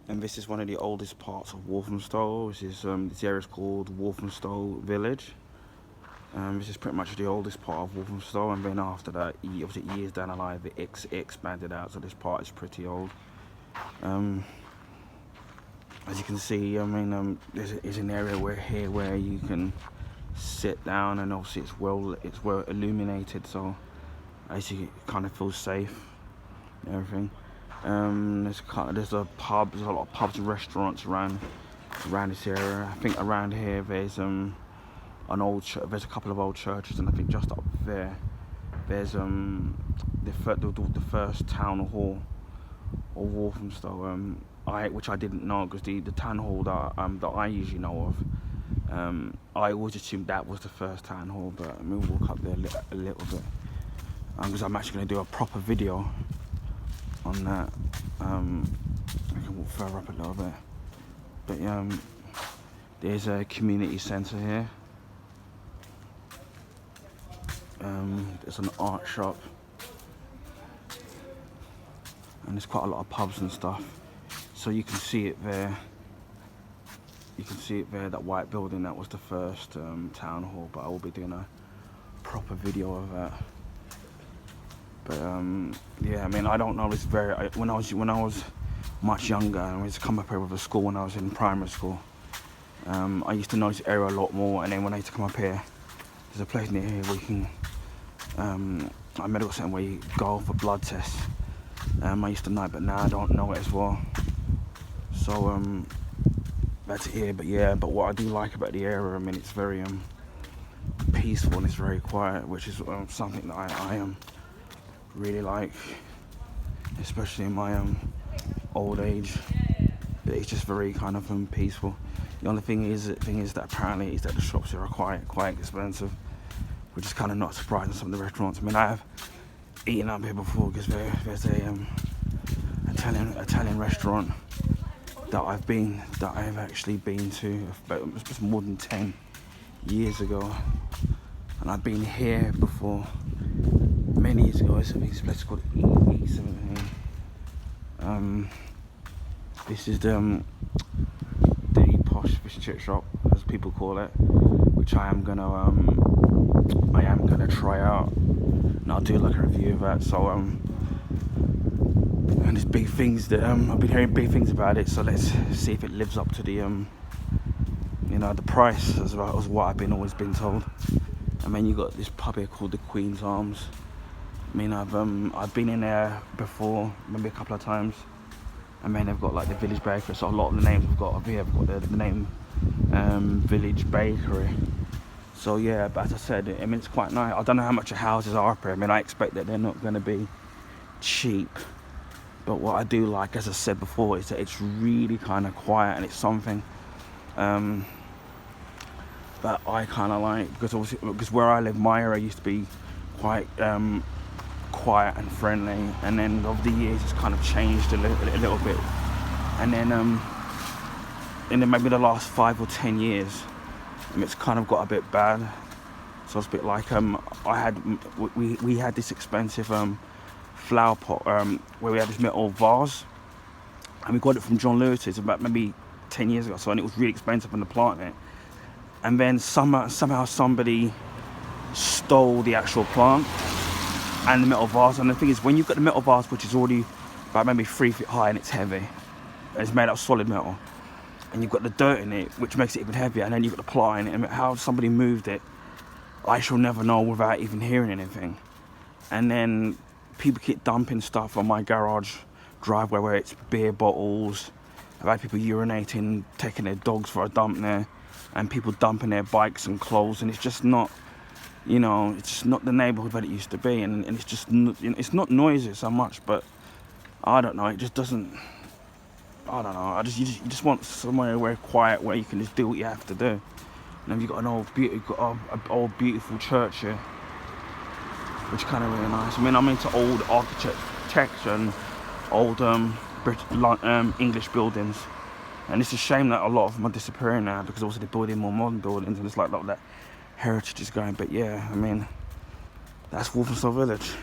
And this is one of the oldest parts of Walthamstow. This area is called Wolfenstein Village. This is pretty much the oldest part of Walthamstow, and then after that, obviously years down the line, it expanded out, so this part is pretty old. As you can see, I mean, there's an area where you can sit down, and obviously it's well illuminated, so as you kind of feel safe and everything. There's a pub. There's a lot of pubs and restaurants around this area. I think around here there's there's a couple of old churches, and I think just up there there's the first town hall of Walthamstow, which I didn't know, because the town hall that I usually know of, I always assumed that was the first town hall, but I mean, we'll walk up there a little bit, because I'm actually going to do a proper video on that. I can walk further up a little bit, but there's a community centre here. There's an art shop, and there's quite a lot of pubs and stuff, so you can see it there. You can see it there, that white building, that was the first town hall, but I will be doing a proper video of that. But yeah, I mean, I don't know, it's when I was much younger, and I used to come up here with the school when I was in primary school, I used to know this area a lot more, and then when I used to come up here, there's a place near here where you can, a medical centre where you go for blood tests. I used to know it, but now I don't know it as well. So that's here. But yeah, but what I do like about the area, I mean, it's very peaceful and it's very quiet, which is something that I really like, especially in my old age. But it's just very kind of peaceful. The only thing is that apparently is that the shops here are quite expensive, which is kind of not surprising. Some of the restaurants, I mean, I have eaten up here before, because there's a Italian restaurant that I've actually been to about just more than 10 years ago, and I've been here before many years ago. It's this place called E17. This is the Posh fish and chip shop, as people call it, which I am gonna try out, and I'll do like a review of that. So and there's big things that I've been hearing big things about it. So let's see if it lives up to the the price as what I've always been told. And then you got this pub here called the Queen's Arms. I mean, I've been in there before, maybe a couple of times. And then they've got like the Village Bakery, so a lot of the names we've got up here have got the name Village Bakery. So yeah, but as I said, I mean, it's quite nice. I don't know how much the houses are up here. I mean, I expect that they're not going to be cheap. But what I do like, as I said before, is that it's really kind of quiet, and it's something that I kind of like, because where I live, my area used to be quite quiet and friendly, and then over the years it's kind of changed a little bit, and then maybe the last 5 or 10 years it's kind of got a bit bad. So it's a bit like we had this expensive flower pot where we had this metal vase, and we got it from John Lewis's about maybe 10 years ago, and it was really expensive in the plant it, and then somehow somebody stole the actual plant and the metal vase. And the thing is, when you've got the metal vase, which is already about maybe 3 feet high, and it's heavy, and it's made out of solid metal, and you've got the dirt in it, which makes it even heavier, and then you've got the ply in it, and how somebody moved it, I shall never know without even hearing anything. And then people keep dumping stuff on my garage driveway, where it's beer bottles. I've had people urinating, taking their dogs for a dump there, and people dumping their bikes and clothes, and it's just not, it's just not the neighbourhood that it used to be, and it's just, it's not noisy so much, but I don't know, it just doesn't, I don't know, you just want somewhere where quiet, where you can just do what you have to do. And then you've got an old beautiful church here, which is kind of really nice. I mean, I'm into old architecture and old English buildings, and it's a shame that a lot of them are disappearing now, because also they're building more modern buildings, and it's like that heritage is going. But yeah, I mean, that's Wolfenstein Village.